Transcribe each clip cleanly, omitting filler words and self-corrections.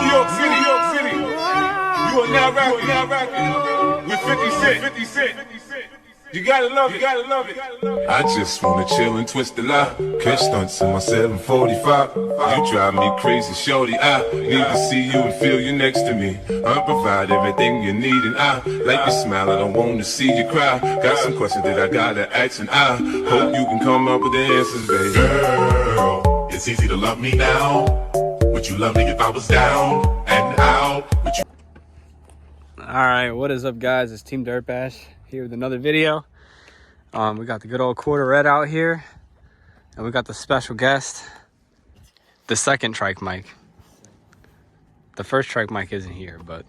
York City, New York City. You are now rapping with 50 Cent. 50 Cent. You gotta love it, you gotta love it. I just wanna chill and twist the lie. Catch stunts in my 745. You drive me crazy, shorty. I need to see you and feel you next to me. I provide everything you need, and I like your smile. I don't wanna see you cry. Got some questions that I gotta ask, and I hope you can come up with the answers, baby. Girl, it's easy to love me now. Would you love me if I was down and out? Would you? All right, what is up, guys? It's Team Dirtbash here with another video. We got the good old Quarter Red out here, and we got the special guest, the second trike mic. The first trike mic isn't here, but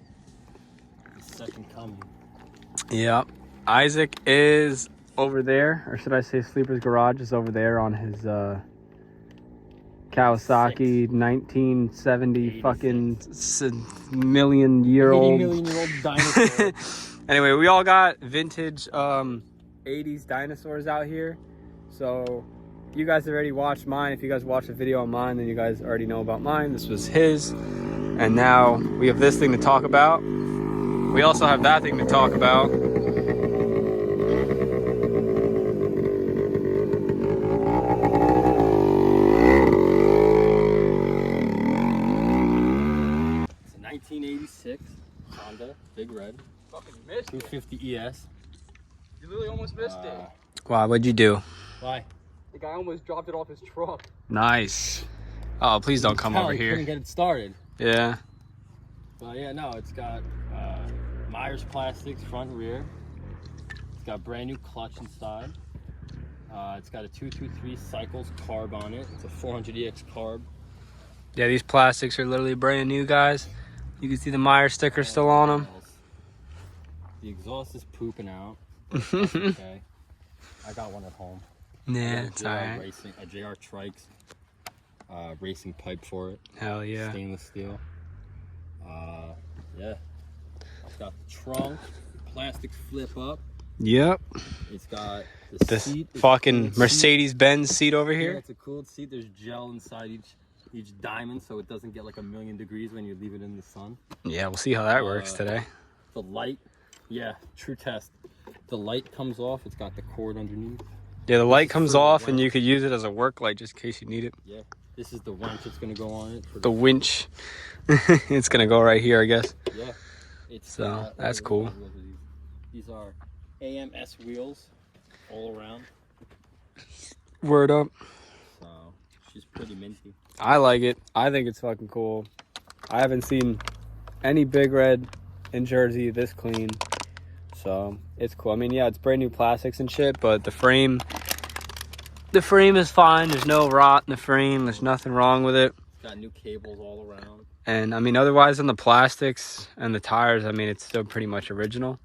the second coming. Yeah, Isaac is over there, or should I say Sleeper's Garage is over there on his Kawasaki 1970 fucking million-year-old dinosaur. Anyway, we all got vintage 80s dinosaurs out here. So you guys have already watched mine. If you guys watched the video on mine, then you guys already know about mine. This was his. And now we have this thing to talk about. We also have that thing to talk about. It's a 1986 Honda Big Red. Fucking missed 250 ES. You literally almost missed it. Wow, what'd you do? Why? The guy almost dropped it off his truck. Nice. Oh, please don't come over here. Couldn't get it started. Yeah. But yeah, no, it's got Myers plastics front and rear. It's got brand new clutch inside. It's got a 223 Cycles carb on it. It's a 400EX carb. Yeah, these plastics are literally brand new, guys. You can see the Myers sticker still on them. The exhaust is pooping out. Okay. I got one at home. Yeah, it's alright. A JR Trikes racing pipe for it. Hell yeah. Stainless steel. Yeah. It's got the trunk. Plastics flip up. Yep. It's got the This seat. fucking Mercedes-Benz seat over Yeah, here. it's a cooled seat. There's gel inside each diamond, so it doesn't get like 1,000,000 degrees when you leave it in the sun. Yeah, we'll see how that works today. The light, yeah, true test. The light comes off. It's got the cord underneath. Yeah, the light comes off and you could use it as a work light just in case you need it. Yeah, this is the wrench that's gonna go on it. For The winch. It's gonna go right here, I guess. Yeah. It's So, that's cool. These are AMS wheels all around. Word up. So she's pretty minty. I like it. I think it's fucking cool. I haven't seen any Big Red in Jersey this clean. So it's cool. I mean, yeah, it's brand new plastics and shit, but the frame is fine. There's no rot in the frame. There's nothing wrong with it. It's got new cables all around. And I mean, otherwise on the plastics and the tires, I mean, it's still pretty much original.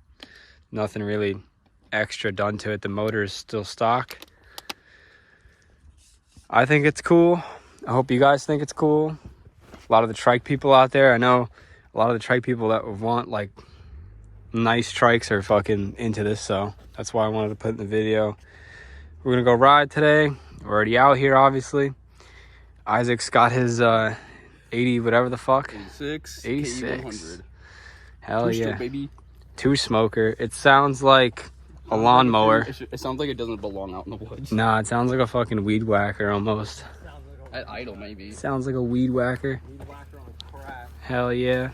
Nothing really extra done to it. The motor is still stock. I think it's cool. I hope you guys think it's cool. A lot of the trike people out there, I know a lot of the trike people that want like nice trikes are fucking into this, so that's why I wanted to put it in the video. We're gonna go ride today. We're already out here, obviously. Isaac's got his 80 whatever the fuck. 86. Hell yeah. Two-stroke, baby. Two smoker. It sounds like a lawnmower. It sounds like it doesn't belong out in the woods. Nah, it sounds like a fucking weed whacker almost. At idle, maybe. Sounds like a weed whacker. Hell yeah.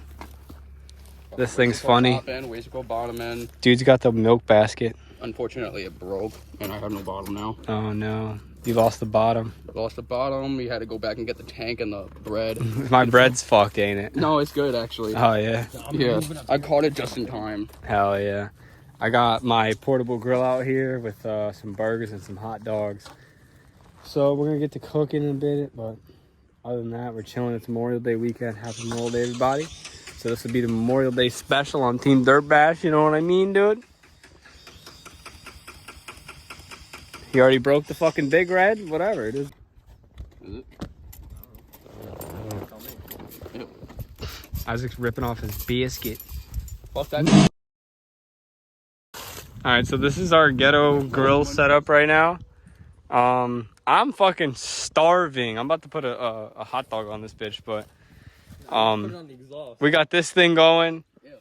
This thing's funny. Top end, ways to go bottom end. Dude's got the milk basket. Unfortunately, it broke, and I have no bottom now. Oh no. You lost the bottom. Lost the bottom. We had to go back and get the tank and the bread. My bread's fucked, ain't it? No, it's good, actually. Oh yeah. Yeah, I caught it just in time. Hell yeah. I got my portable grill out here with some burgers and some hot dogs. So we're gonna get to cooking in a bit, but other than that, we're chilling. It's Memorial Day weekend. Happy Memorial Day, everybody. So this will be the Memorial Day special on Team Dirtbash, you know what I mean, dude? He already broke the fucking Big Red? Whatever it is. Is it? Yep. Isaac's ripping off his biscuit. Fuck that. Alright, so this is our ghetto grill setup right now. I'm fucking starving. I'm about to put a hot dog on this bitch, but Put it on the exhaust. We got this thing going. Yeah.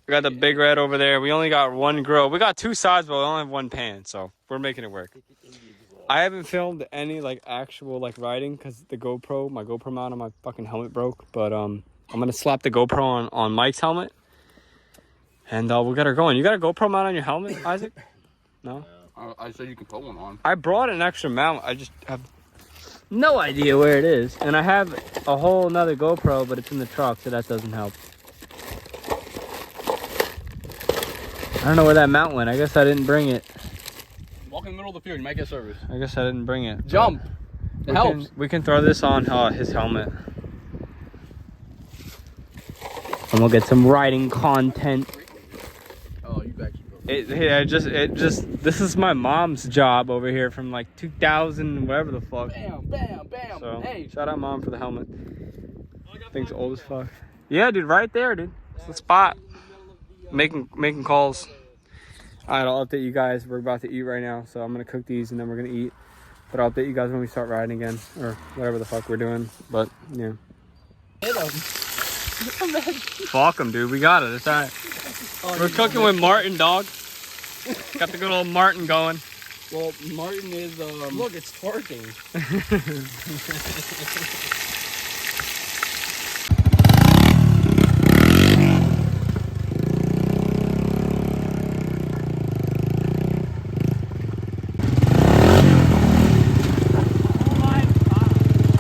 We got the Big Red over there. We only got one grill. We got two sides, but we only have one pan, so we're making it work. Stick it in the exhaust. I haven't filmed any like actual like riding because my GoPro mount on my fucking helmet broke. But I'm gonna slap the GoPro on Mike's helmet, and we'll get her going. You got a GoPro mount on your helmet, Isaac? No. I said you can put one on. I brought an extra mount. I just have no idea where it is, and I have a whole nother GoPro, but it's in the truck, so that doesn't help. I don't know where that mount went. I guess I didn't bring it. Walk in the middle of the field, you might get service. I guess I didn't bring it. Jump. It helps. We can throw this on his helmet. And we'll get some riding content. Oh, you actually go. This is my mom's job over here from like 2000, whatever the fuck. Bam, bam, bam. So, Hey. shout out mom for the helmet. Thing's old as fuck. Yeah, dude, right there, dude. It's the spot. Making calls. Alright, I'll update you guys. We're about to eat right now, so I'm gonna cook these and then we're gonna eat. But I'll update you guys when we start riding again, or whatever the fuck we're doing. But yeah. Hit him. Fuck 'em, dude. We got it. It's alright. We're cooking with Martin, dog. Got the good old Martin going. Well, Martin is Look, it's twerking.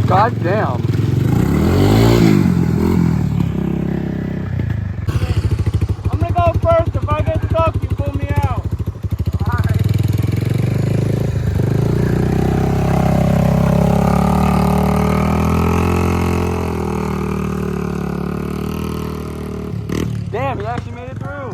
God damn. I'm gonna go first. If I get stuck, you pull me out. Damn, he actually made it through.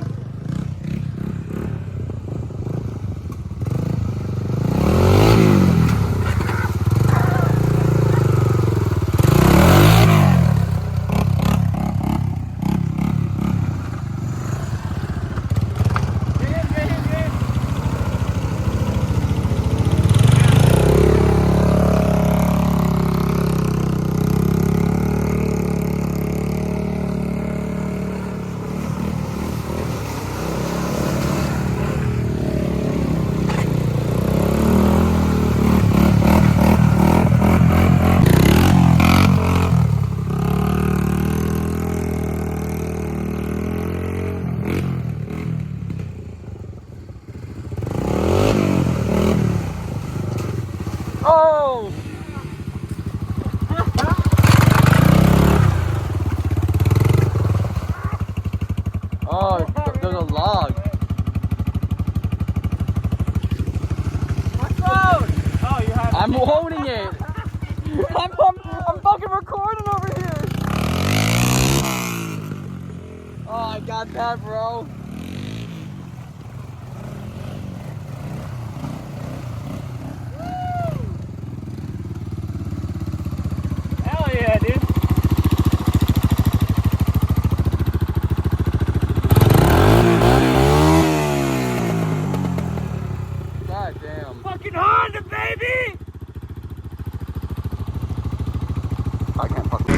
Oh! Oh, there's a log. What's wrong? Oh, you have. I'm holding it. I'm fucking recording over here. Oh, I got that, bro. Hell yeah, dude. God damn. Fucking Honda, baby! I can't fucking.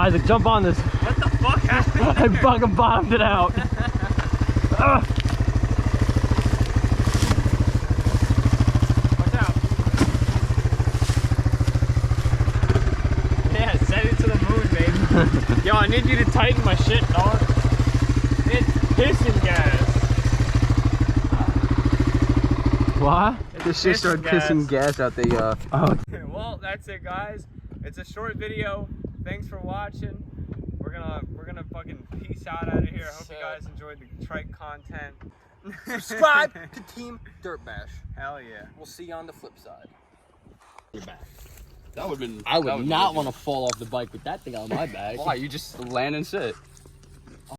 Isaac, jump on this. What the fuck happened? I fucking bottomed it out. Watch out. Yeah, send it to the moon, baby. Yo, I need you to tighten my shit, dog. It's pissing gas. What? This shit started pissing gas out the Well, that's it, guys. It's a short video. Thanks for watching. We're gonna fucking peace out of here. I hope you guys enjoyed the trike content. Subscribe to Team Dirt Bash. Hell yeah. We'll see you on the flip side. You're back. That would've been. I would not want to fall off the bike with that thing on my back. Why? You just land and sit.